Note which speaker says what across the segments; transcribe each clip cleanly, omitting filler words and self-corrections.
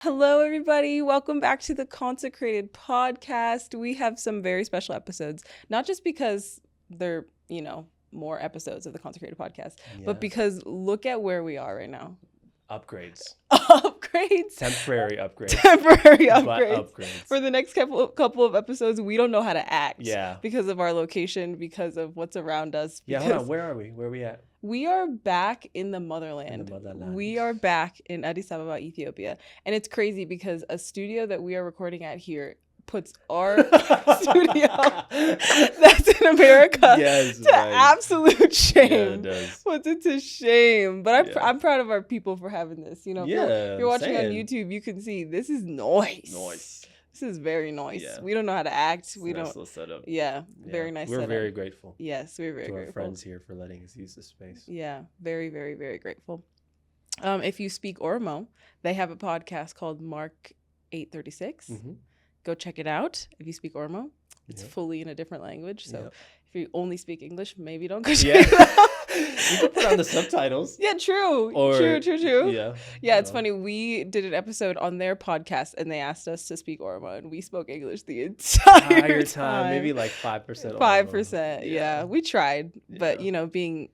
Speaker 1: Hello, everybody. Welcome back to the Consecrated podcast. We have some very special episodes, not just because they're, more episodes of the Consecrated podcast, but because look at where we are right now.
Speaker 2: Upgrades.
Speaker 1: Upgrades.
Speaker 2: Temporary upgrades.
Speaker 1: But
Speaker 2: upgrades.
Speaker 1: For the next couple of episodes, we don't know how to act.
Speaker 2: Yeah.
Speaker 1: Because of our location, because of what's around us.
Speaker 2: Yeah, hold on. Where are we? Where are we at?
Speaker 1: We are back in the motherland. We are back in Addis Ababa, Ethiopia. And it's crazy because a studio that we are recording at here puts our studio that's in America to absolute shame.
Speaker 2: Yeah, it does.
Speaker 1: Puts it to shame. But I'm proud of our people for having this. If you're watching on YouTube, you can see this is noise. This is very nice. Yeah. We don't know how to act. We don't.
Speaker 2: Nice setup.
Speaker 1: Yeah, very nice.
Speaker 2: We're very grateful.
Speaker 1: Yes, we're very
Speaker 2: grateful
Speaker 1: to
Speaker 2: our friends here for letting us use this space.
Speaker 1: Yeah, very, very, very grateful. If you speak Oromo, they have a podcast called Mark 836.
Speaker 2: Mm-hmm.
Speaker 1: Go check it out. If you speak Oromo, it's fully in a different language. So if you only speak English, maybe don't go check it out.
Speaker 2: You can put on the subtitles.
Speaker 1: Yeah, true. True. Yeah, it's funny. We did an episode on their podcast and they asked us to speak Oromo and we spoke English the entire time.
Speaker 2: Maybe like 5%.
Speaker 1: 5%. Yeah. We tried. But, being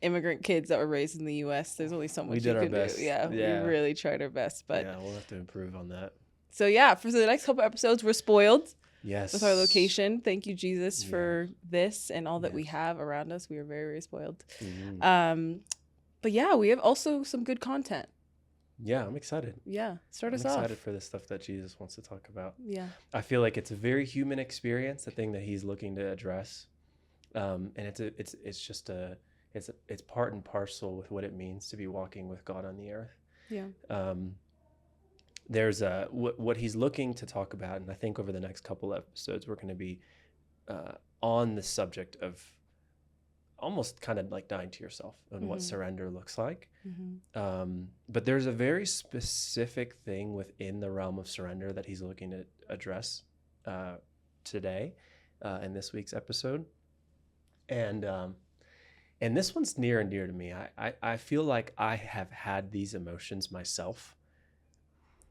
Speaker 1: immigrant kids that were raised in the U.S., there's only so much you can do. Yeah, we really tried our best. But
Speaker 2: yeah, we'll have to improve on that.
Speaker 1: So, for the next couple episodes, we're spoiled.
Speaker 2: Yes.
Speaker 1: With our location. Thank you, Jesus, for this and all that we have around us. We are very, very spoiled. Mm-hmm. But we have also some good content.
Speaker 2: Yeah, I'm excited.
Speaker 1: Yeah, start us off.
Speaker 2: I'm excited for the stuff that Jesus wants to talk about.
Speaker 1: Yeah.
Speaker 2: I feel like it's a very human experience, the thing that he's looking to address. And it's part and parcel with what it means to be walking with God on the earth.
Speaker 1: Yeah.
Speaker 2: There's what he's looking to talk about, and I think over the next couple episodes we're going to be on the subject of almost kind of like dying to yourself and what surrender looks like. Mm-hmm. But there's a very specific thing within the realm of surrender that he's looking to address today in this week's episode, and this one's near and dear to me. I feel like I have had these emotions myself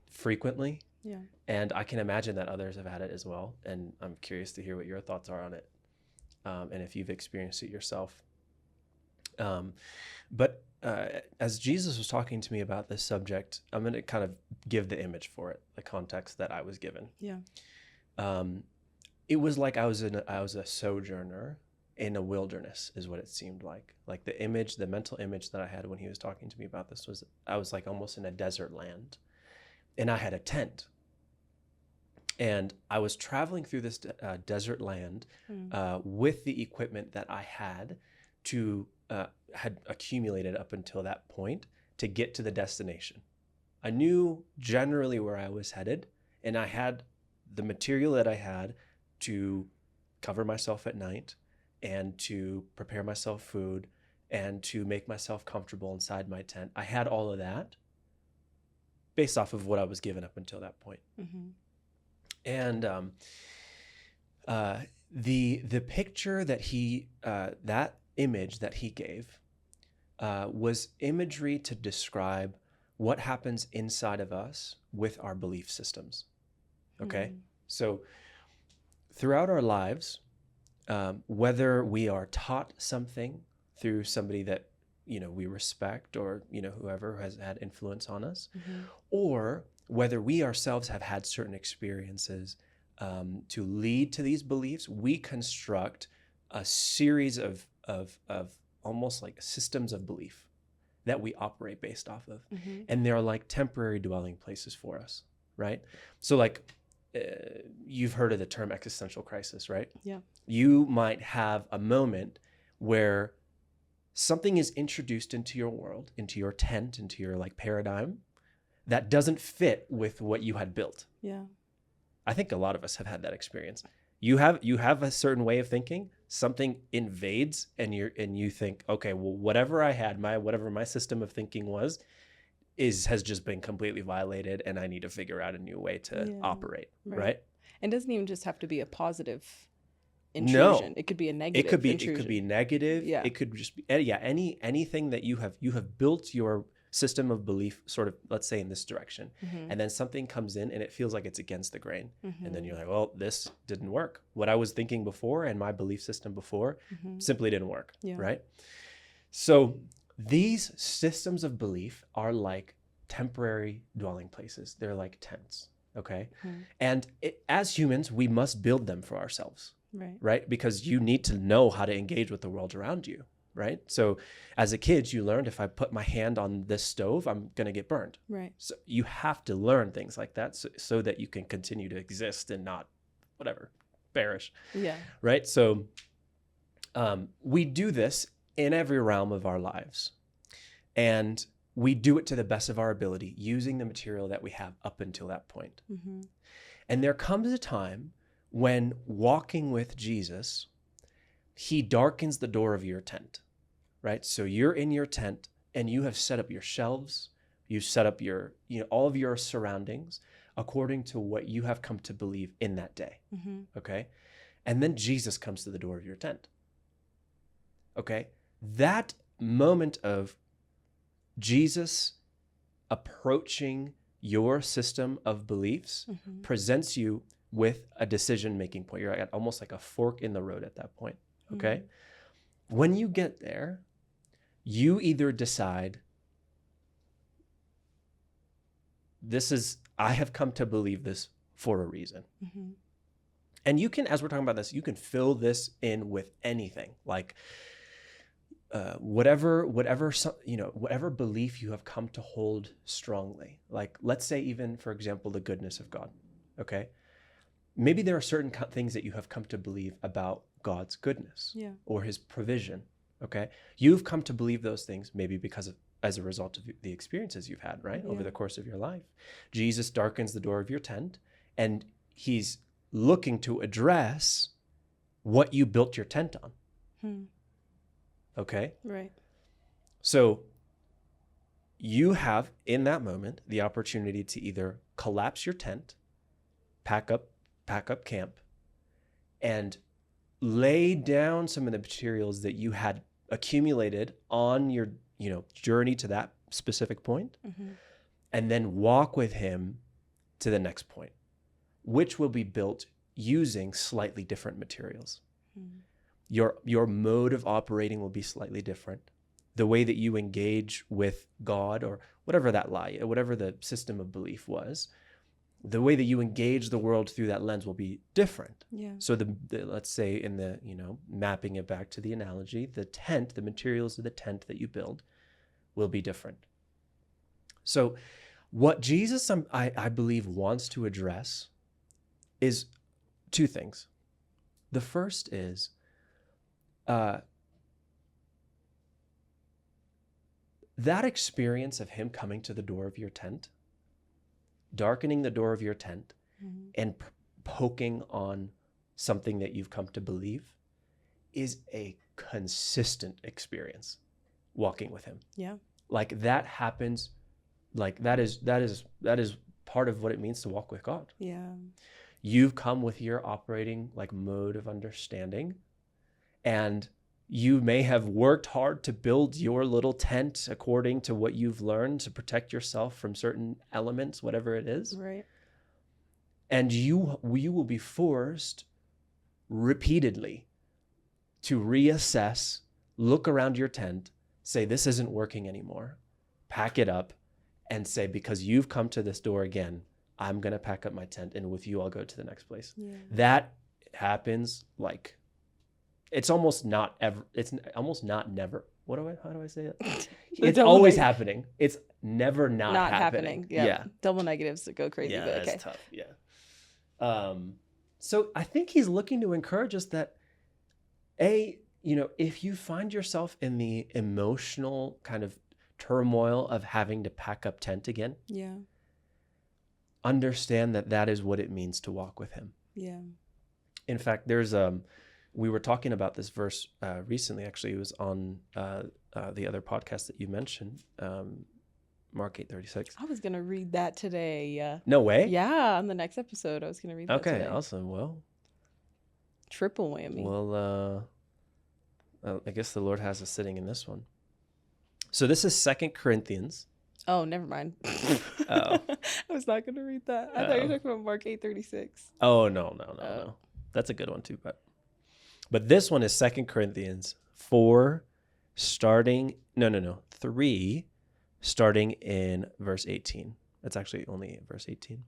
Speaker 2: frequently, and I can imagine that others have had it as well, and I'm curious to hear what your thoughts are on it, and if you've experienced it yourself. But as Jesus was talking to me about this subject, I'm going to kind of give the image for it, the context that I was given. It was like I was a sojourner in a wilderness, is what it seemed like. Like the mental image that I had when he was talking to me about this was I was like almost in a desert land. And I had a tent, and I was traveling through this desert land with the equipment that I had accumulated up until that point to get to the destination. I knew generally where I was headed, and I had the material that I had to cover myself at night and to prepare myself food and to make myself comfortable inside my tent. I had all of that based off of what I was given up until that point. Mm-hmm. And the picture that that image that he gave was imagery to describe what happens inside of us with our belief systems. Okay? Mm-hmm. So throughout our lives, whether we are taught something through somebody that we respect, or whoever has had influence on us, or whether we ourselves have had certain experiences to lead to these beliefs, we construct a series of almost like systems of belief that we operate based off of, and they're like temporary dwelling places for us, right? So like you've heard of the term existential crisis, right?
Speaker 1: Yeah.
Speaker 2: You might have a moment where something is introduced into your world, into your tent, into your like paradigm that doesn't fit with what you had built.
Speaker 1: Yeah.
Speaker 2: I think a lot of us have had that experience. You have a certain way of thinking, something invades and you think, okay, well, whatever I had, whatever my system of thinking has just been completely violated, and I need to figure out a new way to operate, right?
Speaker 1: And it doesn't even just have to be a positive intrusion. It could be a negative intrusion.
Speaker 2: It could be negative.
Speaker 1: Yeah.
Speaker 2: It could just be anything that you have built your system of belief sort of, let's say, in this direction, and then something comes in and it feels like it's against the grain, and then you're like, well, this didn't work. What I was thinking before and my belief system before simply didn't work, right? So these systems of belief are like temporary dwelling places. They're like tents, okay? And as humans, we must build them for ourselves, right? Because you need to know how to engage with the world around you, right? So as a kid, you learned if I put my hand on this stove, I'm going to get burned.
Speaker 1: Right.
Speaker 2: So you have to learn things like that so that you can continue to exist and not, whatever, perish.
Speaker 1: Yeah.
Speaker 2: Right? So we do this in every realm of our lives. And we do it to the best of our ability, using the material that we have up until that point. And there comes a time when walking with Jesus, he darkens the door of your tent, right? So you're in your tent and you have set up your shelves, you set up your, all of your surroundings according to what you have come to believe in that day, okay? And then Jesus comes to the door of your tent, okay? That moment of Jesus approaching your system of beliefs presents you with a decision-making point. You're at almost like a fork in the road at that point, okay? When you get there, you either decide, I have come to believe this for a reason. And you can, as we're talking about this, you can fill this in with anything, like whatever belief you have come to hold strongly. Like, let's say even, for example, the goodness of God, okay? Maybe there are certain things that you have come to believe about God's goodness or his provision, okay? You've come to believe those things maybe as a result of the experiences you've had, right? Over the course of your life. Jesus darkens the door of your tent and he's looking to address what you built your tent on. Okay? Right. So you have, in that moment, the opportunity to either collapse your tent, pack up camp, and lay down some of the materials that you had accumulated on your, journey to that specific point, and then walk with him to the next point, which will be built using slightly different materials. Your mode of operating will be slightly different. The way that you engage with God or whatever the system of belief was, the way that you engage the world through that lens will be different. Yeah. So let's say in the, mapping it back to the analogy, the materials of the tent that you build will be different. So what Jesus, I believe, wants to address is two things. The first is that experience of him coming to the door of your tent, darkening the door of your tent, and poking on something that you've come to believe is a consistent experience walking with him. Yeah. Like that happens, like that is part of what it means to walk with God. Yeah. You've come with your operating like mode of understanding, and you may have worked hard to build your little tent according to what you've learned to protect yourself from certain elements, whatever it is. Right. And you will be forced repeatedly to reassess, look around your tent, say, this isn't working anymore, pack it up, and say, because you've come to this door again, I'm going to pack up my tent, and with you, I'll go to the next place. Yeah. That happens like, it's almost not never. How do I say it? It's always happening. It's never not happening.
Speaker 1: Yeah. Double negatives that go crazy.
Speaker 2: Yeah,
Speaker 1: but
Speaker 2: that's tough. Yeah. So I think he's looking to encourage us that, if you find yourself in the emotional kind of turmoil of having to pack up tent again, understand that is what it means to walk with him. Yeah. In fact, there's we were talking about this verse recently. Actually, it was on the other podcast that you mentioned, Mark 8:36.
Speaker 1: I was gonna read that today.
Speaker 2: No way.
Speaker 1: Yeah, on the next episode, I was gonna read that today.
Speaker 2: Okay, awesome. Well,
Speaker 1: triple whammy.
Speaker 2: Well, I guess the Lord has us sitting in this one. So this is 2 Corinthians
Speaker 1: Oh, never mind.
Speaker 2: Oh.
Speaker 1: I was not going to read that. I thought you were talking about Mark 8:36.
Speaker 2: Oh, no. That's a good one too, but this one is 2 Corinthians 4 3 starting in verse 18. That's actually only verse 18.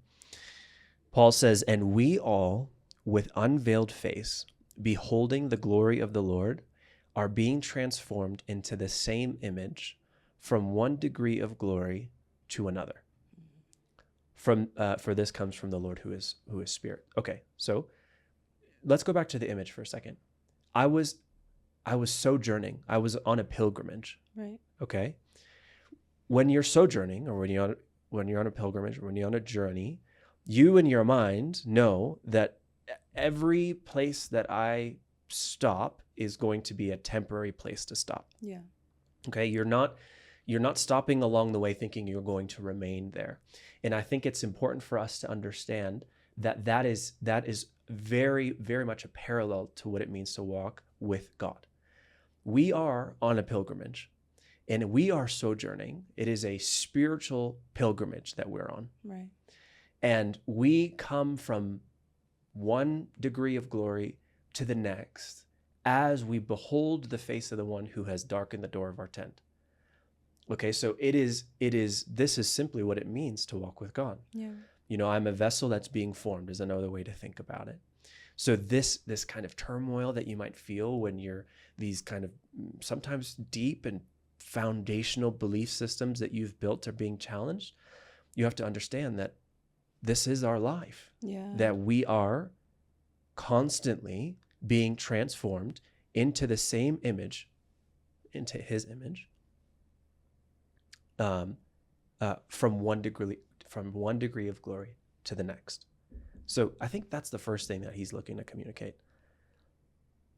Speaker 2: Paul says, "And we all with unveiled face, beholding the glory of the Lord, are being transformed into the same image from one degree of glory to another. For this comes from the Lord who is spirit." Okay, so let's go back to the image for a second. I was sojourning. I was on a pilgrimage.
Speaker 1: Right.
Speaker 2: Okay. When you're sojourning, or when you're on a pilgrimage, or when you're on a journey, you in your mind know that every place that I stop is going to be a temporary place to stop.
Speaker 1: Yeah.
Speaker 2: Okay. You're not stopping along the way thinking you're going to remain there. And I think it's important for us to understand that is very, very much a parallel to what it means to walk with God. We are on a pilgrimage and we are sojourning. It is a spiritual pilgrimage that we're on.
Speaker 1: Right.
Speaker 2: And we come from one degree of glory to the next as we behold the face of the one who has darkened the door of our tent. Okay, so this is simply what it means to walk with God.
Speaker 1: Yeah.
Speaker 2: I'm a vessel that's being formed is another way to think about it. So this kind of turmoil that you might feel when you're these kind of sometimes deep and foundational belief systems that you've built are being challenged, you have to understand that this is our life.
Speaker 1: Yeah.
Speaker 2: That we are constantly being transformed into the same image, into his image, from one degree of glory to the next. So I think that's the first thing that he's looking to communicate.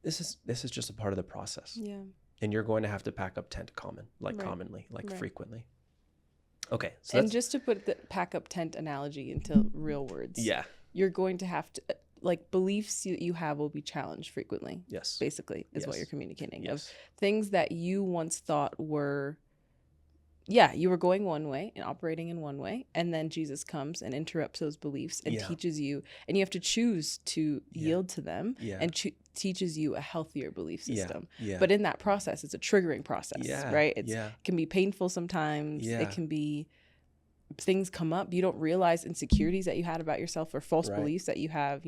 Speaker 2: This is just a part of the process.
Speaker 1: Yeah.
Speaker 2: And you're going to have to pack up tent commonly,
Speaker 1: Right.
Speaker 2: frequently. Okay. So
Speaker 1: and just to put the pack up tent analogy into real words.
Speaker 2: Yeah.
Speaker 1: You're going to have to, beliefs you have will be challenged frequently.
Speaker 2: Yes.
Speaker 1: Basically, is
Speaker 2: Yes.
Speaker 1: what you're communicating.
Speaker 2: Yes.
Speaker 1: Of things that you once thought were, you were going one way and operating in one way, and then Jesus comes and interrupts those beliefs and teaches you, and you have to choose to yield to them, and teaches you a healthier belief system.
Speaker 2: Yeah.
Speaker 1: But in that process, it's a triggering process, right? It can be painful sometimes.
Speaker 2: Yeah.
Speaker 1: It can be, things come up, you don't realize insecurities that you had about yourself or false beliefs that you have.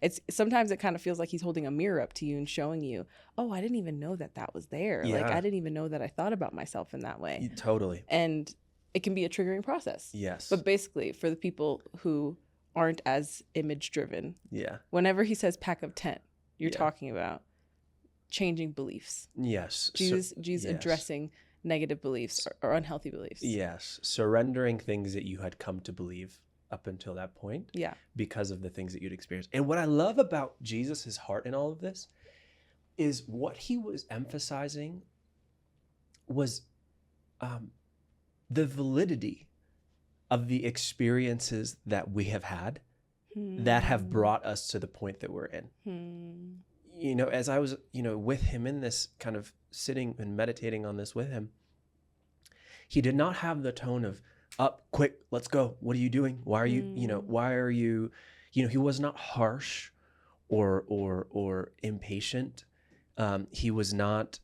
Speaker 1: It's sometimes it kind of feels like he's holding a mirror up to you and showing you, oh, I didn't even know that was there. I didn't even know that I thought about myself in that way.
Speaker 2: Totally.
Speaker 1: And it can be a triggering process.
Speaker 2: Yes.
Speaker 1: But basically, for the people who aren't as image driven, whenever he says pack of tent, you're talking about changing beliefs.
Speaker 2: Yes.
Speaker 1: Jesus addressing negative beliefs or unhealthy beliefs.
Speaker 2: Yes. Surrendering things that you had come to believe up until that point.
Speaker 1: Yeah.
Speaker 2: Because of the things that you'd experienced. And what I love about Jesus's heart in all of this is what he was emphasizing was the validity of the experiences that we have had that have brought us to the point that we're in. As I was, with him in this kind of sitting and meditating on this with him, he did not have the tone of, up, quick, let's go. What are you doing? Why are you, he was not harsh or impatient. He was not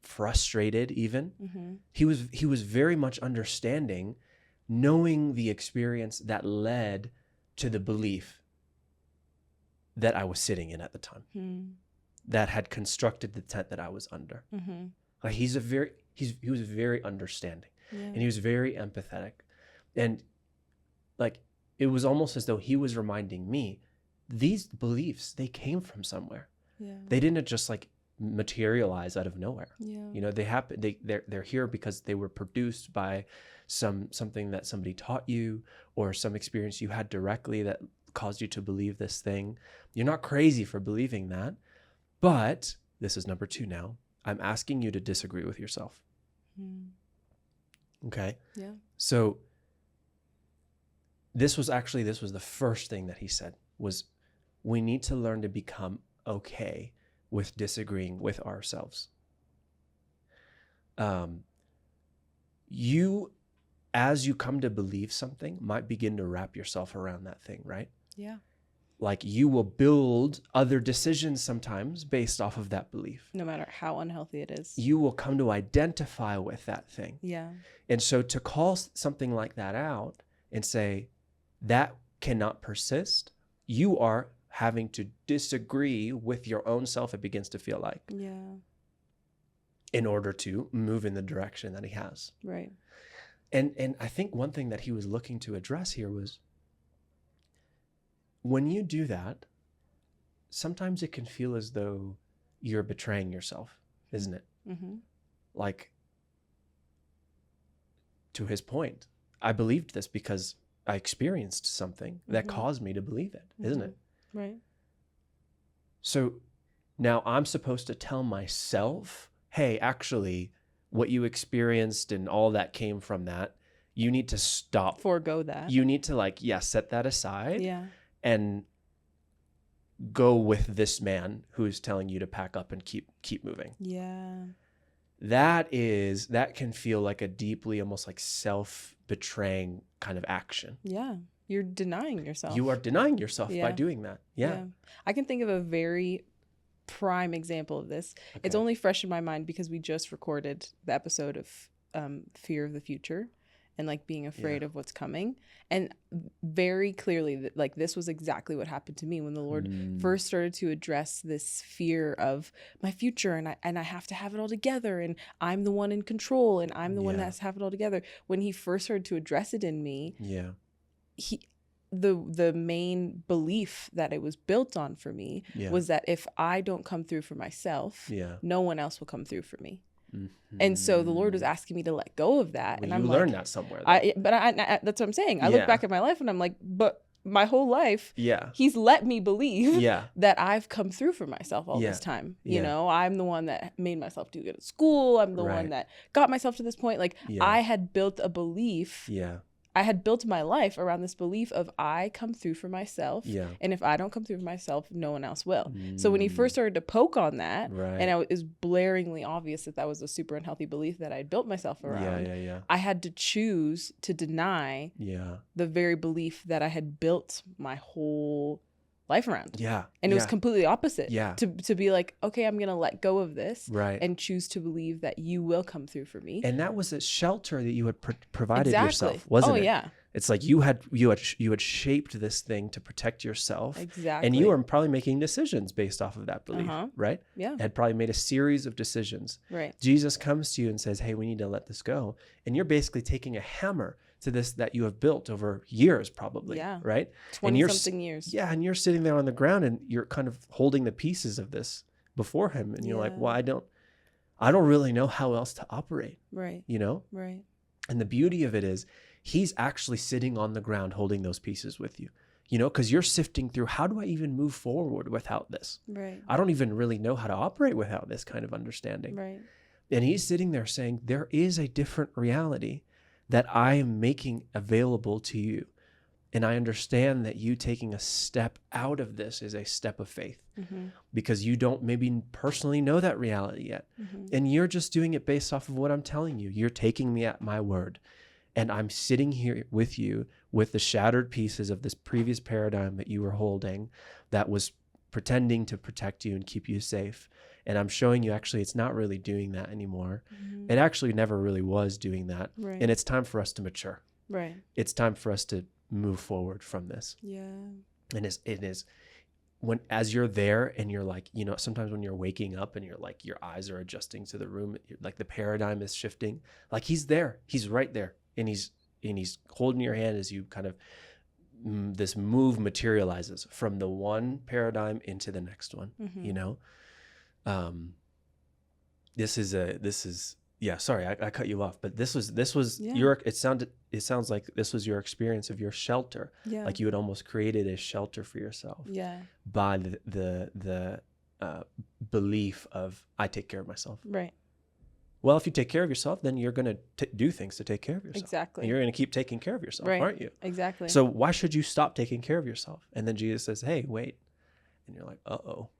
Speaker 2: frustrated even. Mm-hmm. He was very much understanding, knowing the experience that led to the belief that I was sitting in at the time, that had constructed the tent that I was under. Mm-hmm. Like he was very understanding, and he was very empathetic, and like it was almost as though he was reminding me, these beliefs, they came from somewhere. Yeah. They didn't just like materialize out of nowhere. Yeah. They happen. They're here because they were produced by something that somebody taught you, or some experience you had directly that caused you to believe this thing. You're not crazy for believing that. But this is number 2 now. I'm asking you to disagree with yourself. Okay? Yeah. So this was the first thing that he said, was we need to learn to become okay with disagreeing with ourselves. You as you come to believe something, might begin to wrap yourself around that thing, right?
Speaker 1: Yeah.
Speaker 2: Like you will build other decisions sometimes based off of that belief.
Speaker 1: No matter how unhealthy it is.
Speaker 2: You will come to identify with that thing.
Speaker 1: Yeah.
Speaker 2: And so to call something like that out and say, that cannot persist, you are having to disagree with your own self, it begins to feel like.
Speaker 1: Yeah.
Speaker 2: In order to move in the direction that he has.
Speaker 1: Right.
Speaker 2: And I think one thing that he was looking to address here was, when you do that, sometimes it can feel as though you're betraying yourself, isn't it?
Speaker 1: Mm-hmm.
Speaker 2: Like, to his point, I believed this because I experienced something that caused me to believe it, isn't it?
Speaker 1: Right.
Speaker 2: So now I'm supposed to tell myself, hey, actually, what you experienced and all that came from that, you need to stop.
Speaker 1: Forego that.
Speaker 2: You need to set that aside.
Speaker 1: Yeah.
Speaker 2: And go with this man who is telling you to pack up and keep moving.
Speaker 1: Yeah.
Speaker 2: That can feel like a deeply, almost like self-betraying kind of action.
Speaker 1: Yeah. You're denying yourself.
Speaker 2: You are denying yourself by doing that. Yeah.
Speaker 1: I can think of a very prime example of this. Okay. It's only fresh in my mind because we just recorded the episode of Fear of the Future and like being afraid of what's coming. And very clearly, like, this was exactly what happened to me when the Lord first started to address this fear of my future, and I have to have it all together, and I'm the one in control, and I'm the one that has to have it all together. When he first started to address it in me, the main belief that it was built on for me was that if I don't come through for myself, no one else will come through for me. Mm-hmm. And so the Lord was asking me to let go of that.
Speaker 2: Well,
Speaker 1: and
Speaker 2: you learned that somewhere.
Speaker 1: I that's what I'm saying. I look back at my life and I'm like, but my whole life, he's let me believe that I've come through for myself all this time. You know, I'm the one that made myself do good at school. I'm the one that got myself to this point. Like, I had built a belief. I had built my life around this belief of I come through for myself. And if I don't come through for myself, no one else will. So when he first started to poke on that, and it was blaringly obvious that that was a super unhealthy belief that I'd built myself around, I had to choose to deny the very belief that I had built my whole life around. And it was completely opposite. To be like, okay, I'm going to let go of this and choose to believe that you will come through for me.
Speaker 2: And that was a shelter that you had provided yourself, wasn't it? Yeah. It's like you had shaped this thing to protect yourself.
Speaker 1: Exactly.
Speaker 2: And you were probably making decisions based off of that belief, right?
Speaker 1: Yeah.
Speaker 2: Had probably made a series of decisions.
Speaker 1: Right.
Speaker 2: Jesus comes to you and says, hey, we need to let this go. And you're basically taking a hammer to this that you have built over years, probably, right?
Speaker 1: 20-something years.
Speaker 2: Yeah, and you're sitting there on the ground and you're kind of holding the pieces of this before him, and you're like, well, I don't really know how else to operate,
Speaker 1: right?
Speaker 2: You know,
Speaker 1: right?
Speaker 2: And the beauty of it is, he's actually sitting on the ground holding those pieces with you, you know, because you're sifting through, how do I even move forward without this?
Speaker 1: Right.
Speaker 2: I don't even really know how to operate without this kind of understanding,
Speaker 1: right?
Speaker 2: And he's sitting there saying, there is a different reality that I am making available to you. And I understand that you taking a step out of this is a step of faith, because you don't maybe personally know that reality yet. And you're just doing it based off of what I'm telling you. You're taking me at my word. And I'm sitting here with you with the shattered pieces of this previous paradigm that you were holding that was pretending to protect you and keep you safe. And I'm showing you, actually, it's not really doing that anymore. It actually never really was doing that.
Speaker 1: Right.
Speaker 2: And it's time for us to mature.
Speaker 1: Right.
Speaker 2: It's time for us to move forward from this.
Speaker 1: Yeah.
Speaker 2: And it is when, as you're there and you're like, you know, sometimes when you're waking up and you're like, your eyes are adjusting to the room, like the paradigm is shifting, like he's there, he's right there. And he's holding your hand as you kind of, this move materializes from the one paradigm into the next one, you know? Sorry, I cut you off, but this was your, it sounds like this was your experience of your shelter.
Speaker 1: Yeah.
Speaker 2: Like you had almost created a shelter for yourself.
Speaker 1: Yeah.
Speaker 2: By the belief of, I take care of myself.
Speaker 1: Right.
Speaker 2: Well, if you take care of yourself, then you're going to do things to take care of yourself.
Speaker 1: Exactly.
Speaker 2: And you're going to keep taking care of yourself,
Speaker 1: right.
Speaker 2: aren't you?
Speaker 1: Exactly.
Speaker 2: So why should you stop taking care of yourself? And then Jesus says, hey, wait. And you're like, uh-oh.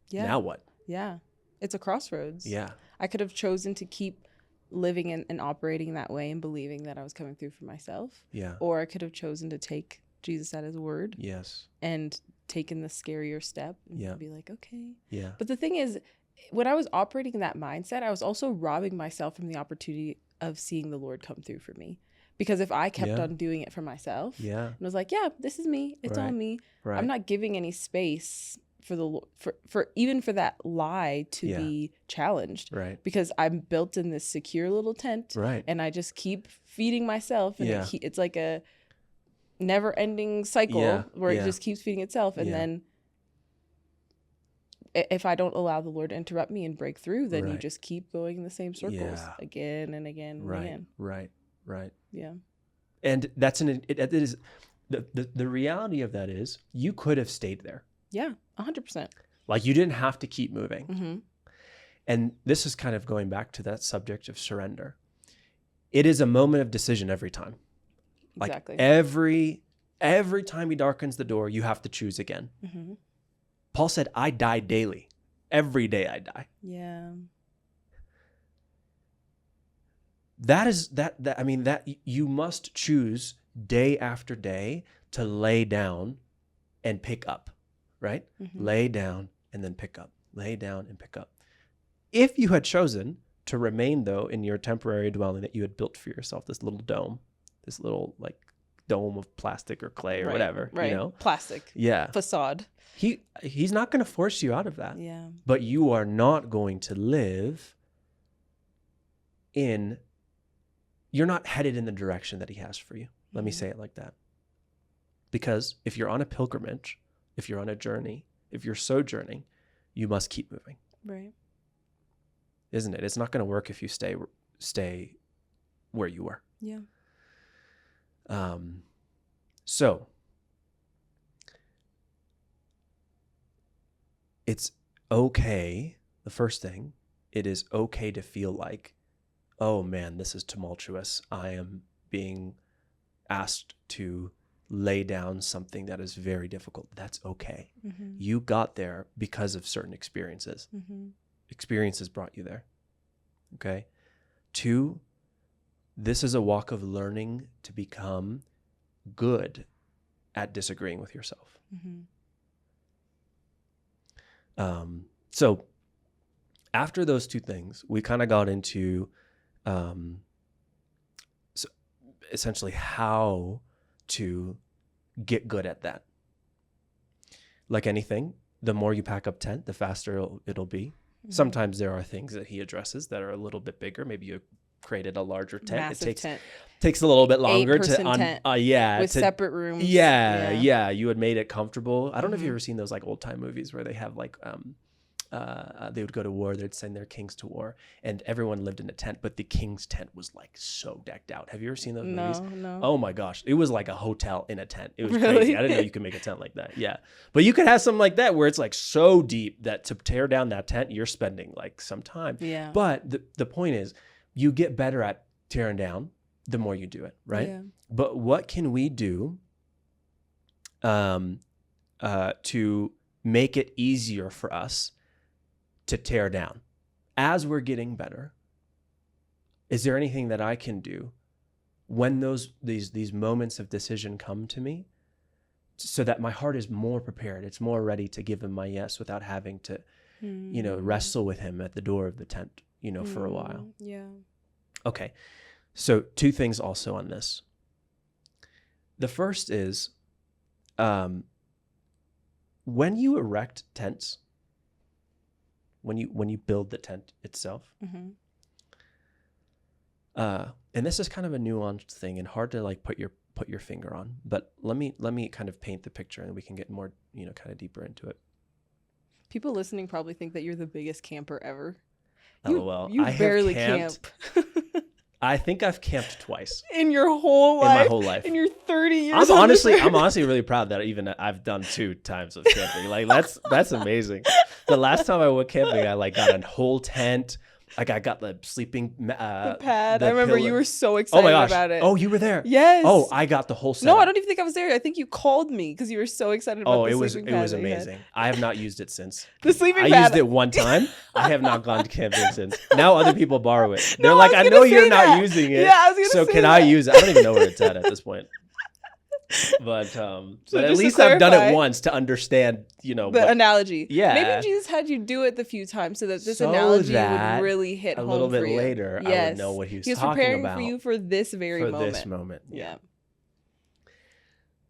Speaker 1: Yeah.
Speaker 2: Now what?
Speaker 1: Yeah. It's a crossroads.
Speaker 2: Yeah.
Speaker 1: I could have chosen to keep living and operating that way and believing that I was coming through for myself.
Speaker 2: Yeah.
Speaker 1: Or I could have chosen to take Jesus at his word.
Speaker 2: Yes.
Speaker 1: And taken the scarier step and
Speaker 2: Yeah.
Speaker 1: be like, okay.
Speaker 2: Yeah.
Speaker 1: But the thing is, when I was operating in that mindset, I was also robbing myself from the opportunity of seeing the Lord come through for me. Because if I kept on doing it for myself and was like, yeah, this is me, it's all me, I'm not giving any space for even for that lie to be challenged.
Speaker 2: Right.
Speaker 1: Because I'm built in this secure little tent.
Speaker 2: Right.
Speaker 1: And I just keep feeding myself. And it's like a never-ending cycle where it just keeps feeding itself. And then if I don't allow the Lord to interrupt me and break through, then you just keep going in the same circles again and again and again.
Speaker 2: Right.
Speaker 1: Yeah.
Speaker 2: And that's it is the reality of that is you could have stayed there.
Speaker 1: Yeah, 100%.
Speaker 2: Like you didn't have to keep moving.
Speaker 1: Mm-hmm.
Speaker 2: And this is kind of going back to that subject of surrender. It is a moment of decision every time.
Speaker 1: Exactly.
Speaker 2: Like every time he darkens the door, you have to choose again.
Speaker 1: Mm-hmm.
Speaker 2: Paul said, I die daily. Every day I die.
Speaker 1: Yeah.
Speaker 2: That you must choose day after day to lay down and pick up, right?
Speaker 1: Mm-hmm.
Speaker 2: Lay down and then pick up. Lay down and pick up. If you had chosen to remain, though, in your temporary dwelling that you had built for yourself, this little dome, this little like dome of plastic or clay or whatever,
Speaker 1: right.
Speaker 2: you know?
Speaker 1: Plastic.
Speaker 2: Yeah.
Speaker 1: Facade.
Speaker 2: He's not going to force you out of that.
Speaker 1: Yeah.
Speaker 2: But you are not going to live you're not headed in the direction that he has for you. Let me say it like that. Because if you're on a pilgrimage, if you're on a journey, if you're sojourning, you must keep moving.
Speaker 1: Right.
Speaker 2: Isn't it? It's not going to work if you stay where you were.
Speaker 1: Yeah.
Speaker 2: So it's okay. The first thing, it is okay to feel like, oh man, this is tumultuous. I am being asked to lay down something that is very difficult. That's okay.
Speaker 1: Mm-hmm.
Speaker 2: You got there because of certain experiences.
Speaker 1: Mm-hmm.
Speaker 2: Experiences brought you there. Okay. 2, this is a walk of learning to become good at disagreeing with yourself.
Speaker 1: Mm-hmm.
Speaker 2: So after those 2 things, we kind of got into so essentially how to get good at that. Like anything, the more you pack up tent, the faster it'll be. Mm-hmm. Sometimes there are things that he addresses that are a little bit bigger. Maybe you created a larger tent.
Speaker 1: Massive tent.
Speaker 2: Takes a little bit longer to
Speaker 1: tent with separate rooms.
Speaker 2: Yeah. You had made it comfortable. I don't know if
Speaker 1: Mm-hmm.
Speaker 2: you've ever seen those like old time movies where they have like they would go to war, they'd send their kings to war, and everyone lived in a tent, but the king's tent was like so decked out. Have you ever seen those movies?
Speaker 1: No.
Speaker 2: Oh my gosh. It was like a hotel in a tent. It was
Speaker 1: Really?
Speaker 2: crazy. I didn't know you could make a tent like that. Yeah. But you could have something like that where it's like so deep that to tear down that tent, you're spending like some time.
Speaker 1: Yeah.
Speaker 2: But the point is, you get better at tearing down the more you do it, right?
Speaker 1: Yeah.
Speaker 2: But what can we do to make it easier for us to tear down as we're getting better? Is there anything that I can do when these moments of decision come to me so that my heart is more prepared, it's more ready to give him my yes without having to wrestle with him at the door of the tent for a while?
Speaker 1: Yeah.
Speaker 2: Okay, so 2 things also on this. The first is when you erect tents, when you build the tent itself,
Speaker 1: Mm-hmm.
Speaker 2: and this is kind of a nuanced thing and hard to like put your finger on, but let me kind of paint the picture and we can get more kind of deeper into it.
Speaker 1: People listening probably think that you're the biggest camper ever.
Speaker 2: LOL.
Speaker 1: You barely camp.
Speaker 2: I think I've camped twice
Speaker 1: in your whole life.
Speaker 2: In my whole life.
Speaker 1: In your 30 years.
Speaker 2: I'm honestly really proud that even I've done 2 times of camping. Like that's amazing. The last time I went camping, I like got a whole tent. Like I got the sleeping
Speaker 1: the pad.
Speaker 2: the
Speaker 1: I remember
Speaker 2: pillow.
Speaker 1: you were so
Speaker 2: Oh my
Speaker 1: excited
Speaker 2: gosh.
Speaker 1: about it.
Speaker 2: Oh, you were there.
Speaker 1: Yes.
Speaker 2: Oh, I got the whole set.
Speaker 1: No, I don't even think I was there. I think you called me because you were so excited about the sleeping pad.
Speaker 2: It was amazing. I have not used it since.
Speaker 1: The sleeping
Speaker 2: I
Speaker 1: pad.
Speaker 2: used it one time. I have not gone to camping since. Now other people borrow it. They're
Speaker 1: No,
Speaker 2: like,
Speaker 1: I
Speaker 2: I
Speaker 1: was
Speaker 2: know
Speaker 1: gonna
Speaker 2: you're
Speaker 1: say
Speaker 2: not
Speaker 1: that.
Speaker 2: using it.
Speaker 1: Yeah, I was gonna
Speaker 2: so
Speaker 1: say
Speaker 2: can I
Speaker 1: that.
Speaker 2: use it? I don't even know where it's at this point. But
Speaker 1: So
Speaker 2: but at
Speaker 1: just to
Speaker 2: least I've done it
Speaker 1: clarify,
Speaker 2: once to understand,
Speaker 1: the analogy.
Speaker 2: Yeah.
Speaker 1: Maybe Jesus had you do it the few times so that this
Speaker 2: So
Speaker 1: analogy
Speaker 2: that
Speaker 1: would really hit
Speaker 2: a
Speaker 1: home
Speaker 2: little bit
Speaker 1: for you.
Speaker 2: later, I would know what he was talking
Speaker 1: preparing
Speaker 2: about
Speaker 1: for you for this very
Speaker 2: for
Speaker 1: moment.
Speaker 2: this moment.
Speaker 1: Yeah.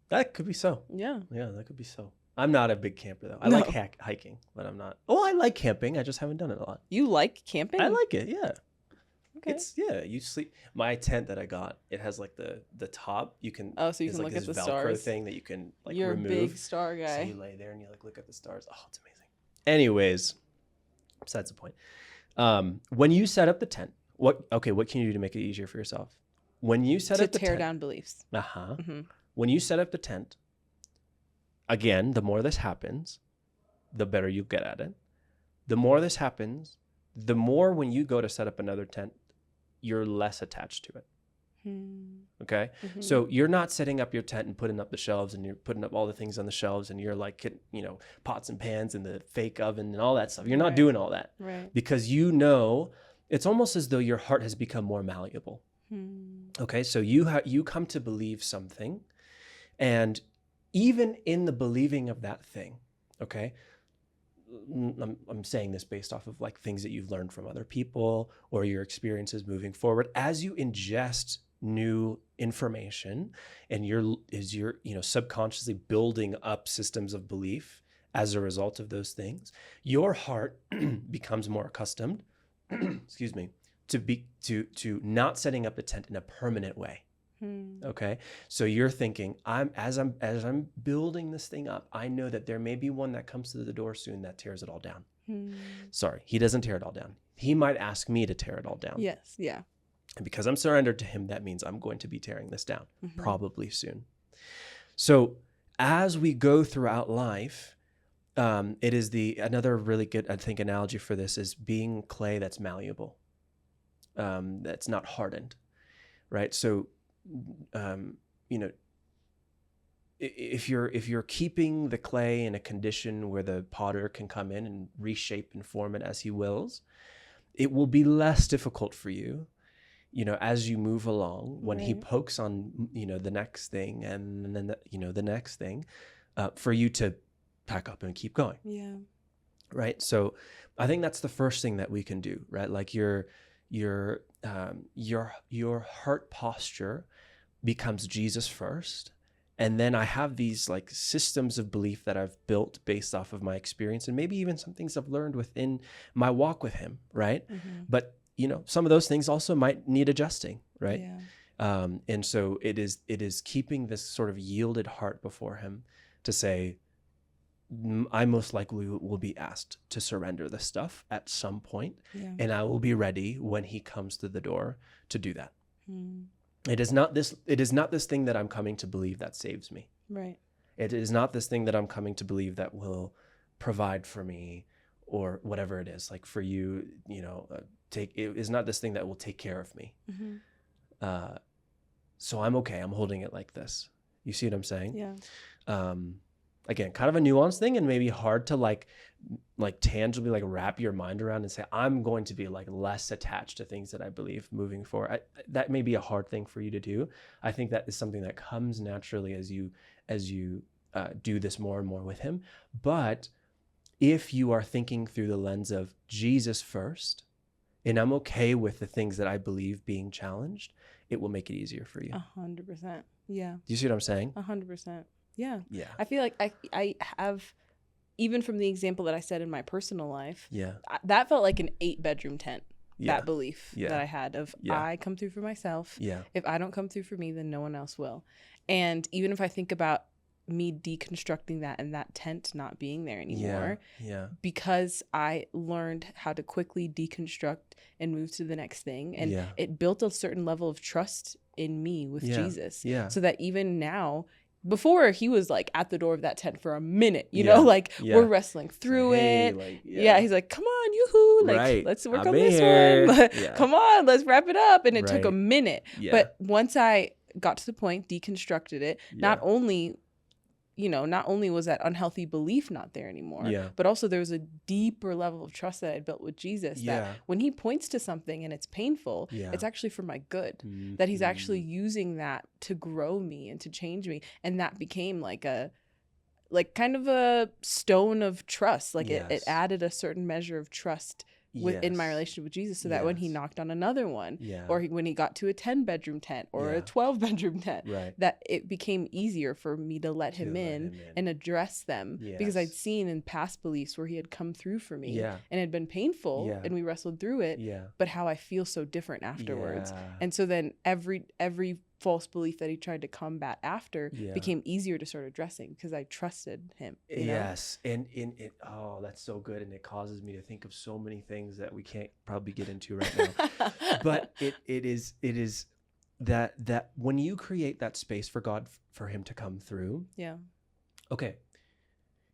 Speaker 2: That could be so.
Speaker 1: Yeah.
Speaker 2: Yeah, that could be so. I'm not a big camper though. I
Speaker 1: No.
Speaker 2: like hiking, but I'm not. Oh, I like camping. I just haven't done it a lot.
Speaker 1: You like camping?
Speaker 2: I like it. Yeah.
Speaker 1: Okay.
Speaker 2: You sleep. My tent that I got, it has like the top. You can.
Speaker 1: Oh, so you can
Speaker 2: like
Speaker 1: look at
Speaker 2: this
Speaker 1: the
Speaker 2: Velcro
Speaker 1: stars.
Speaker 2: thing that you can like
Speaker 1: You're
Speaker 2: remove.
Speaker 1: a big star guy.
Speaker 2: So you lay there and you like look at the stars. Oh, it's amazing. Anyways, besides the point. When you set up the tent, what can you do to make it easier for yourself? When you set up the tent,
Speaker 1: to tear down beliefs.
Speaker 2: Mm-hmm. When you set up the tent, again, the more this happens, the better you get at it. The more this happens, the more when you go to set up another tent, you're less attached to it. Okay?
Speaker 1: Mm-hmm.
Speaker 2: So you're not setting up your tent and putting up the shelves and you're putting up all the things on the shelves and you're like, pots and pans and the fake oven and all that stuff. You're not doing all that.
Speaker 1: Right.
Speaker 2: Because it's almost as though your heart has become more malleable. Okay? So you come to believe something, and even in the believing of that thing, okay? I'm saying this based off of like things that you've learned from other people or your experiences moving forward. As you ingest new information and you're subconsciously building up systems of belief as a result of those things, your heart becomes more accustomed, excuse me, to not setting up the tent in a permanent way. Okay. So you're thinking, as I'm building this thing up, I know that there may be one that comes to the door soon that tears it all down. Sorry, he doesn't tear it all down. He might ask me to tear it all down.
Speaker 1: Yes. Yeah.
Speaker 2: And because I'm surrendered to him, that means I'm going to be tearing this down probably soon. So as we go throughout life, it is another really good, I think, analogy for this is being clay that's malleable, that's not hardened, right? So if you're keeping the clay in a condition where the potter can come in and reshape and form it as he wills, it will be less difficult for you, as you move along when he pokes on, the next thing and then the next thing, for you to pack up and keep going.
Speaker 1: Yeah.
Speaker 2: Right. So I think that's the first thing that we can do, right? Like your heart posture becomes Jesus first. And then I have these like systems of belief that I've built based off of my experience and maybe even some things I've learned within my walk with him. Right. But, some of those things also might need adjusting. Right.
Speaker 1: Yeah.
Speaker 2: And so it is keeping this sort of yielded heart before him to say, I most likely will be asked to surrender this stuff at some point, and I will be ready when he comes to the door to do that. It is not this thing that I'm coming to believe that saves me.
Speaker 1: Right.
Speaker 2: It is not this thing that I'm coming to believe that will provide for me or whatever it is. Like for you, it is not this thing that will take care of me. So I'm okay. I'm holding it like this. You see what I'm saying?
Speaker 1: Yeah.
Speaker 2: Again, kind of a nuanced thing and maybe hard to like tangibly like wrap your mind around and say, I'm going to be like less attached to things that I believe moving forward. That may be a hard thing for you to do. I think that is something that comes naturally as you do this more and more with him. But if you are thinking through the lens of Jesus first, and I'm okay with the things that I believe being challenged, it will make it easier for you.
Speaker 1: 100%. Yeah.
Speaker 2: Do you see what I'm saying?
Speaker 1: 100%. Yeah.
Speaker 2: Yeah.
Speaker 1: I feel like I have, even from the example that I said in my personal life, that felt like an 8-bedroom tent. That belief that I had of I come through for myself. Yeah. If I don't come through for me, then no one else will. And even if I think about me deconstructing that and that tent not being there anymore, because I learned how to quickly deconstruct and move to the next thing, and it built a certain level of trust in me with Jesus, so that even now before he was like at the door of that tent for a minute, you know, like we're wrestling through it. Like, he's like, come on, yoo-hoo, like let's work on this one. Come on, let's wrap it up. And it took a minute. But once I got to the point, deconstructed it, not only was that unhealthy belief not there anymore, but also there was a deeper level of trust that I'd built with Jesus, that when he points to something and it's painful, it's actually for my good, that he's actually using that to grow me and to change me. And that became kind of a stone of trust. Like it added a certain measure of trust in my relationship with Jesus, so that when he knocked on another one, or when he got to a 10-bedroom tent or a 12-bedroom tent, that it became easier for me to let him in and address them, because I'd seen in past beliefs where he had come through for me and it had been painful and we wrestled through it, but how I feel so different afterwards. And so then every false belief that he tried to combat after became easier to start addressing, because I trusted him.
Speaker 2: Yes. And it, oh, that's so good. And it causes me to think of so many things that we can't probably get into right now. But it is that when you create that space for God, for him to come through. Yeah. Okay.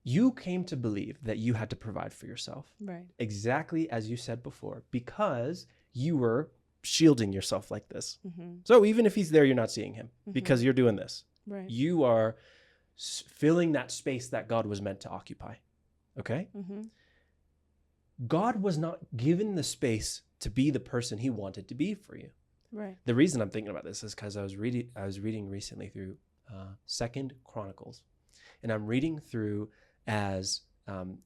Speaker 2: You came to believe that you had to provide for yourself. Right. Exactly as you said before, because you were shielding yourself like this. So even if he's there, you're not seeing him because you're doing this. Right. You are filling that space that God was meant to occupy. Okay? God was not given the space to be the person he wanted to be for you. Right. The reason I'm thinking about this is because I was reading recently through 2 Chronicles, and I'm reading through as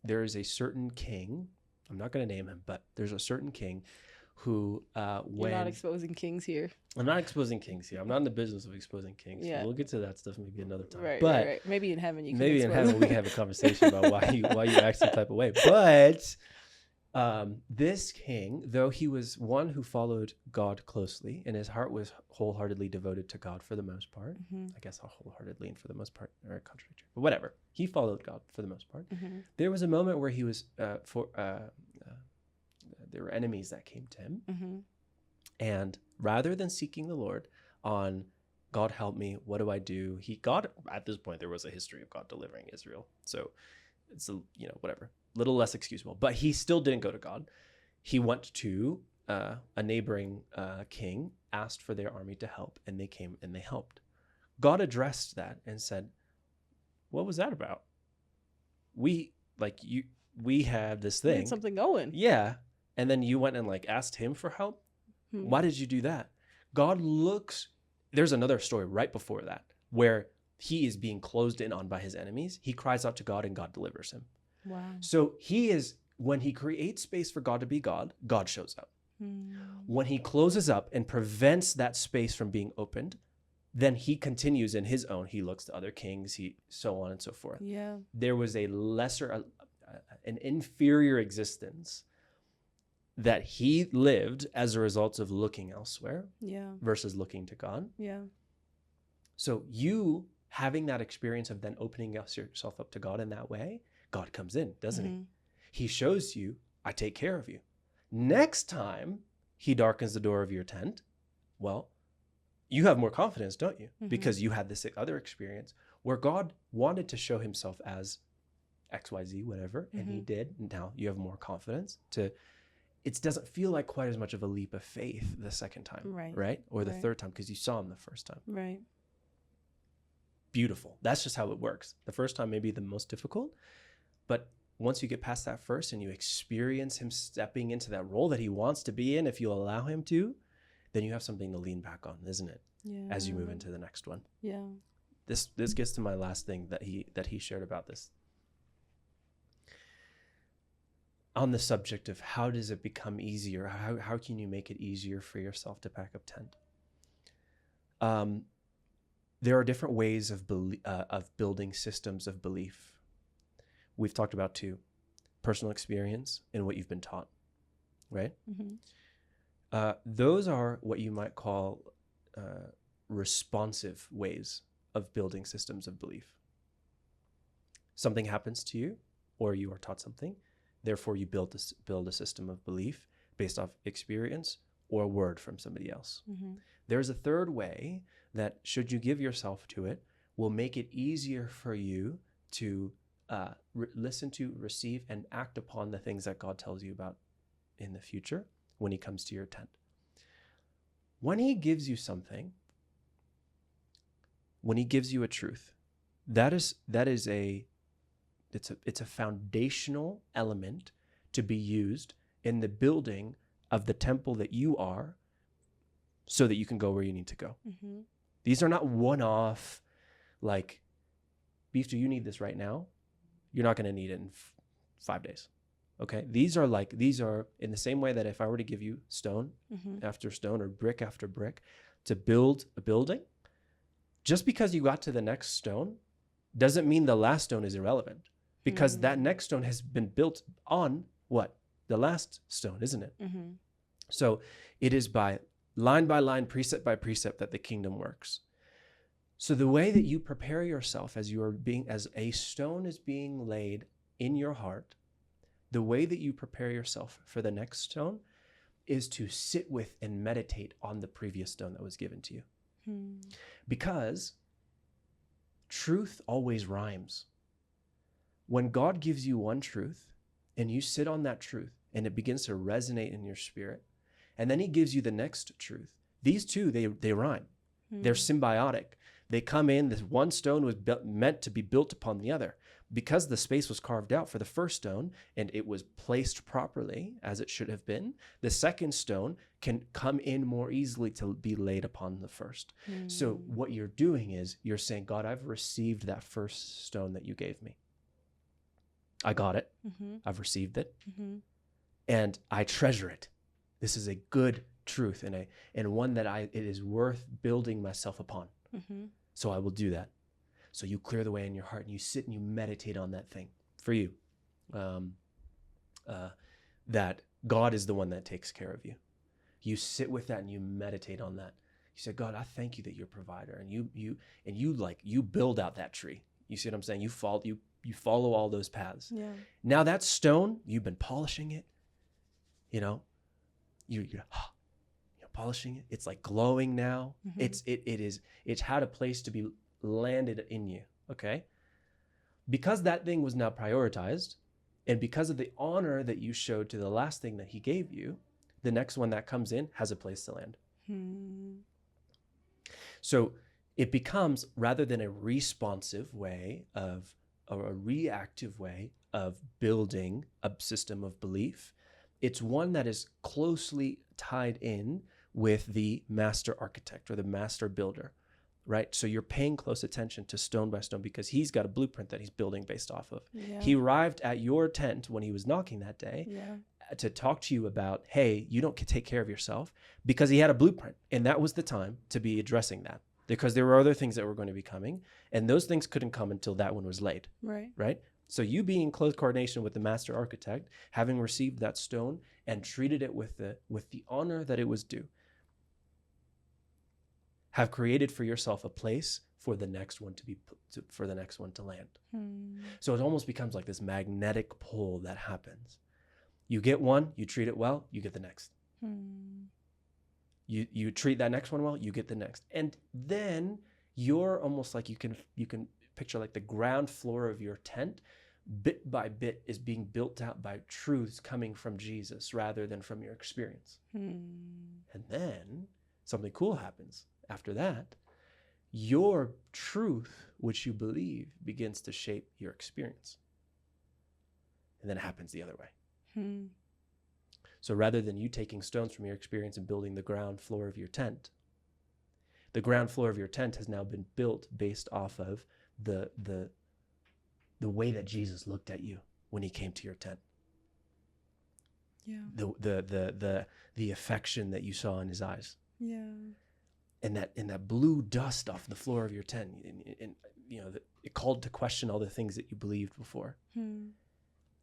Speaker 2: there is a certain king. I'm not going to name him, but there's a certain king who
Speaker 1: You're not exposing kings here.
Speaker 2: I'm not exposing kings here. I'm not in the business of exposing kings. Yeah. We'll get to that stuff maybe another time.
Speaker 1: Right,
Speaker 2: but
Speaker 1: right. Maybe in heaven you can
Speaker 2: in heaven we can have a conversation about why you act some type of way. But this king, though he was one who followed God closely and his heart was wholeheartedly devoted to God for the most part. I guess wholeheartedly and for the most part are contradictory. But whatever. He followed God for the most part. There was a moment where he was there were enemies that came to him. And rather than seeking the Lord on, God help me, what do I do? God, at this point, there was a history of God delivering Israel. So it's, whatever, little less excusable. But he still didn't go to God. He went to a neighboring king, asked for their army to help, and they came and they helped. God addressed that and said, what was that about? We have this thing.
Speaker 1: We had something going.
Speaker 2: Yeah. And then you went and asked him for help. Why did you do that? God looks, there's another story right before that where he is being closed in on by his enemies. He cries out to God and God delivers him. Wow. So when he creates space for God to be God, God shows up. When he closes up and prevents that space from being opened, then he continues in his own. He looks to other kings, so on and so forth. Yeah. There was a lesser, an inferior existence that he lived as a result of looking elsewhere versus looking to God. Yeah. So you having that experience of then opening yourself up to God in that way, God comes in, doesn't he? He shows you, I take care of you. Next time he darkens the door of your tent, well, you have more confidence, don't you? Because you had this other experience where God wanted to show himself as XYZ, whatever, and he did. And now you have more confidence it doesn't feel like quite as much of a leap of faith the second time, right? Or the third time because you saw him the first time. Right. Beautiful. That's just how it works. The first time may be the most difficult, but once you get past that first and you experience him stepping into that role that he wants to be in, if you allow him to, then you have something to lean back on, isn't it? Yeah. As you move into the next one. Yeah. This gets to my last thing that he shared about this. On the subject of how does it become easier? How can you make it easier for yourself to pack up tent? There are different ways of building systems of belief. We've talked about 2: personal experience and what you've been taught, right? Those are what you might call responsive ways of building systems of belief. Something happens to you, or you are taught something. Therefore, you build a system of belief based off experience or a word from somebody else. There's a third way that, should you give yourself to it, will make it easier for you to listen to, receive, and act upon the things that God tells you about in the future when he comes to your tent. When he gives you something, when he gives you a truth, it's a foundational element to be used in the building of the temple that you are, so that you can go where you need to go. Mm-hmm. These are not one-off, like, Beef, do you need this right now? You're not going to need it in 5 days. Okay? These are in the same way that if I were to give you stone after stone or brick after brick to build a building, just because you got to the next stone doesn't mean the last stone is irrelevant, because that next stone has been built on what? The last stone, isn't it? Mm-hmm. So it is by line, precept by precept that the kingdom works. So the way that you prepare yourself as a stone is being laid in your heart, the way that you prepare yourself for the next stone is to sit with and meditate on the previous stone that was given to you. Because truth always rhymes. When God gives you one truth and you sit on that truth and it begins to resonate in your spirit, and then he gives you the next truth, these two, they rhyme. They're symbiotic. They come in, this one stone was meant to be built upon the other. Because the space was carved out for the first stone and it was placed properly as it should have been, the second stone can come in more easily to be laid upon the first. So what you're doing is you're saying, God, I've received that first stone that you gave me. I got it. I've received it. And I treasure it. This is a good truth and one that it is worth building myself upon. So I will do that. So you clear the way in your heart and you sit and you meditate on that thing for you. That God is the one that takes care of you. You sit with that and you meditate on that. You say, God, I thank you that you're a provider, and you build out that tree. You see what I'm saying? You follow all those paths. Yeah. Now that stone, you've been polishing it. You're polishing it. It's like glowing now. It's had a place to be landed in you. Okay. Because that thing was now prioritized, and because of the honor that you showed to the last thing that he gave you, the next one that comes in has a place to land. So it becomes, rather than a responsive way or a reactive way of building a system of belief, it's one that is closely tied in with the master architect or the master builder, right? So you're paying close attention to stone by stone because he's got a blueprint that he's building based off of. Yeah. He arrived at your tent when he was knocking that day to talk to you about, hey, you don't take care of yourself, because he had a blueprint. And that was the time to be addressing that, because there were other things that were going to be coming, and those things couldn't come until that one was laid. Right? So you being in close coordination with the master architect, having received that stone and treated it with the honor that it was due, have created for yourself a place for the next one to land. So it almost becomes like this magnetic pull that happens. You get one, you treat it well, you get the next. You treat that next one well, you get the next. And then you're almost like you can picture like the ground floor of your tent, bit by bit, is being built out by truths coming from Jesus rather than from your experience. And then something cool happens. After that, your truth, which you believe, begins to shape your experience. And then it happens the other way. So rather than you taking stones from your experience and building the ground floor of your tent, the ground floor of your tent has now been built based off of the way that Jesus looked at you when he came to your tent. Yeah. The affection that you saw in his eyes. Yeah. And that blew dust off the floor of your tent, and it called to question all the things that you believed before.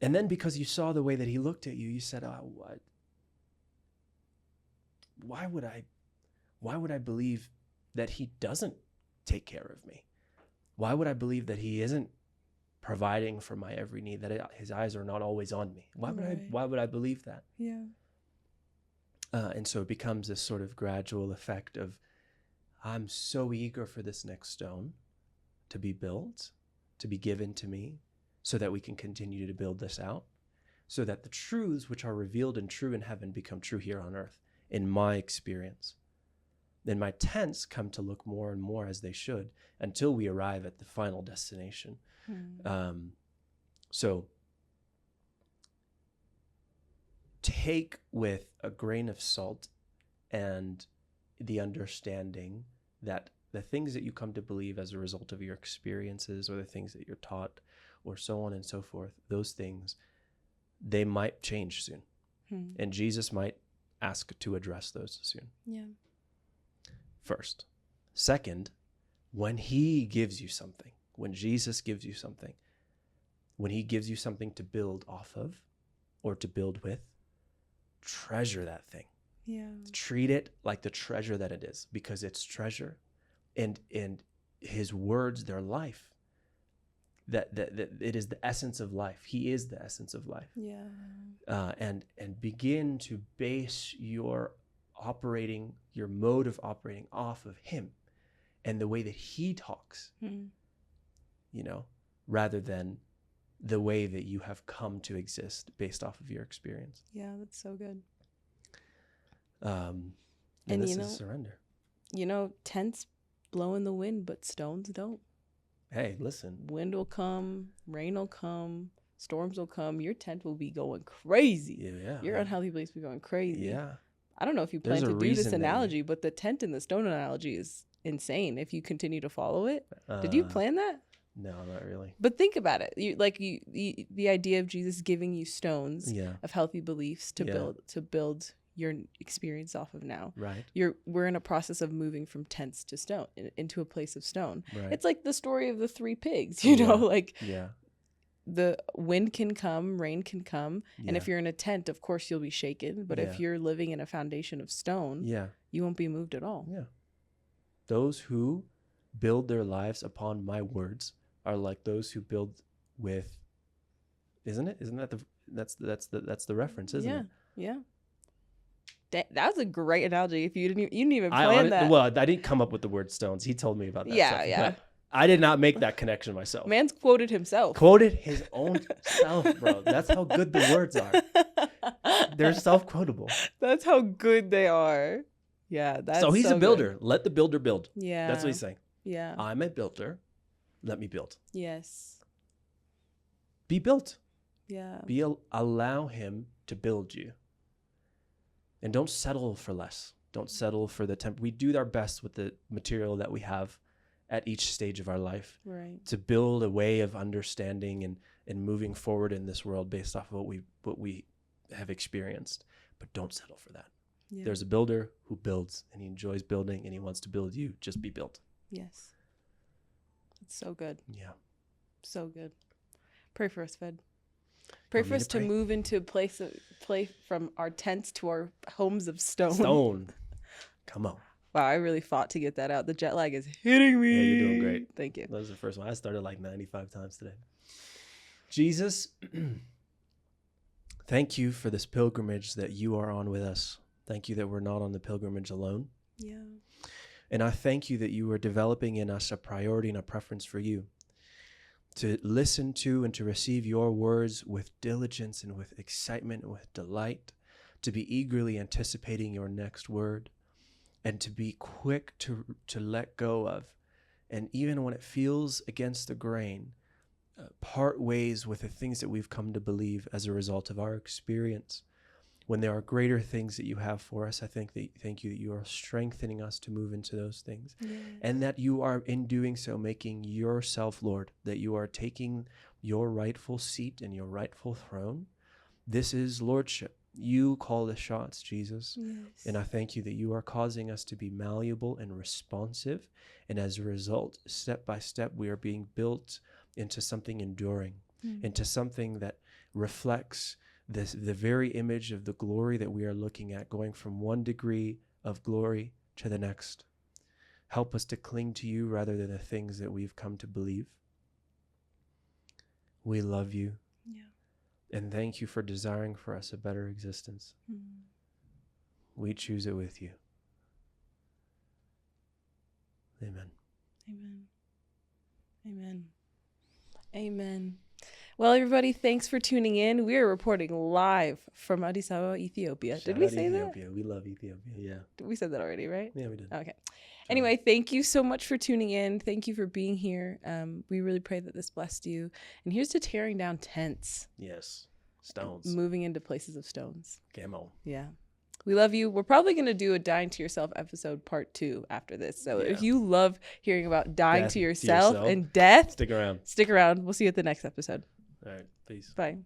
Speaker 2: And then because you saw the way that he looked at you, you said, "Oh, what? Why would I believe that he doesn't take care of me? Why would I believe that he isn't providing for my every need? That his eyes are not always on me? Why would I believe that?" Yeah. And so it becomes this sort of gradual effect of, I'm so eager for this next stone to be built, to be given to me, so that we can continue to build this out, so that the truths which are revealed and true in heaven become true here on earth, in my experience. Then my tents come to look more and more as they should until we arrive at the final destination. So take with a grain of salt and the understanding that the things that you come to believe as a result of your experiences or the things that you're taught or so on and so forth, those things, they might change soon. And Jesus might ask to address those soon.
Speaker 1: Yeah.
Speaker 2: First. Second, when he gives you something, when Jesus gives you something, when he gives you something to build off of or to build with, treasure that thing.
Speaker 1: Yeah.
Speaker 2: Treat it like the treasure that it is, because it's treasure, and his words, they're life. That it is the essence of life. He is the essence of life.
Speaker 1: Yeah.
Speaker 2: And begin to base your mode of operating off of him and the way that he talks, rather than the way that you have come to exist based off of your experience.
Speaker 1: Yeah, that's so good.
Speaker 2: And this is surrender.
Speaker 1: Tents blow in the wind, but stones don't.
Speaker 2: Hey, listen.
Speaker 1: Wind will come, rain will come, storms will come. Your tent will be going crazy.
Speaker 2: Yeah.
Speaker 1: Your unhealthy place will be going crazy.
Speaker 2: Yeah.
Speaker 1: I don't know if you plan to do this analogy, but the tent and the stone analogy is insane if you continue to follow it. Did you plan that?
Speaker 2: No, not really.
Speaker 1: But think about it. The idea of Jesus giving you stones of healthy beliefs to build your experience off of now.
Speaker 2: Right.
Speaker 1: We're in a process of moving from tents to stone into a place of stone.
Speaker 2: Right.
Speaker 1: It's like the story of the 3 pigs, the wind can come, rain can come. Yeah. And if you're in a tent, of course you'll be shaken. But if you're living in a foundation of stone, you won't be moved at all. Yeah.
Speaker 2: Those who build their lives upon my words are like those who build with, isn't it? Isn't that that's the reference, isn't it?
Speaker 1: Yeah. That was a great analogy. If you didn't even plan that.
Speaker 2: Well, I didn't come up with the word stones. He told me about that.
Speaker 1: Yeah.
Speaker 2: But I did not make that connection myself.
Speaker 1: Man's quoted himself.
Speaker 2: Quoted his own self, bro. That's how good the words are. They're self-quotable.
Speaker 1: That's how good they are. Yeah.
Speaker 2: So he's a builder.
Speaker 1: Good.
Speaker 2: Let the builder build.
Speaker 1: Yeah.
Speaker 2: That's what he's saying.
Speaker 1: Yeah.
Speaker 2: I'm a builder. Let me build.
Speaker 1: Yes.
Speaker 2: Be built.
Speaker 1: Yeah.
Speaker 2: Allow him to build you. And don't settle for less. Don't settle for the temp. We do our best with the material that we have at each stage of our life,
Speaker 1: right,
Speaker 2: to build a way of understanding and moving forward in this world based off of what we have experienced. But don't settle for that. Yeah. There's a builder who builds, and he enjoys building, and he wants to build you. Just be built.
Speaker 1: Yes. It's so good.
Speaker 2: Yeah.
Speaker 1: So good. Pray for us, Fed. Pray for us to move into a place from our tents to our homes of stone.
Speaker 2: Come on.
Speaker 1: Wow, I really fought to get that out. The jet lag is hitting me.
Speaker 2: Yeah, you're doing great.
Speaker 1: Thank you.
Speaker 2: That was the first one. I started like 95 times today. Jesus, thank you for this pilgrimage that you are on with us. Thank you that we're not on the pilgrimage alone.
Speaker 1: Yeah.
Speaker 2: And I thank you that you are developing in us a priority and a preference for you, to listen to and to receive your words with diligence and with excitement and with delight, to be eagerly anticipating your next word, and to be quick to let go of. And even when it feels against the grain, part ways with the things that we've come to believe as a result of our experience. When there are greater things that you have for us, thank you that you are strengthening us to move into those things. Yes. And that you are, in doing so, making yourself Lord, that you are taking your rightful seat and your rightful throne. This is lordship. You call the shots, Jesus. Yes. And I thank you that you are causing us to be malleable and responsive. And as a result, step by step, we are being built into something enduring, into something that reflects the very image of the glory that we are looking at, going from one degree of glory to the next. Help us to cling to you rather than the things that we've come to believe. We love you.
Speaker 1: Yeah.
Speaker 2: And thank you for desiring for us a better existence. We choose it with you. Amen.
Speaker 1: Amen. Amen. Amen. Well, everybody, thanks for tuning in. We are reporting live from Addis Ababa, Ethiopia. Did we say
Speaker 2: Ethiopia. We love Ethiopia. Yeah.
Speaker 1: We said that already, right?
Speaker 2: Yeah, we did.
Speaker 1: Okay. Anyway, thank you so much for tuning in. Thank you for being here. We really pray that this blessed you. And here's to tearing down tents.
Speaker 2: Yes. Stones.
Speaker 1: Moving into places of stones.
Speaker 2: Camo.
Speaker 1: Yeah. We love you. We're probably going to do a Dying to Yourself episode part 2 after this. So if you love hearing about dying to yourself and death,
Speaker 2: stick around.
Speaker 1: Stick around. We'll see you at the next episode.
Speaker 2: All right. Peace.
Speaker 1: Bye.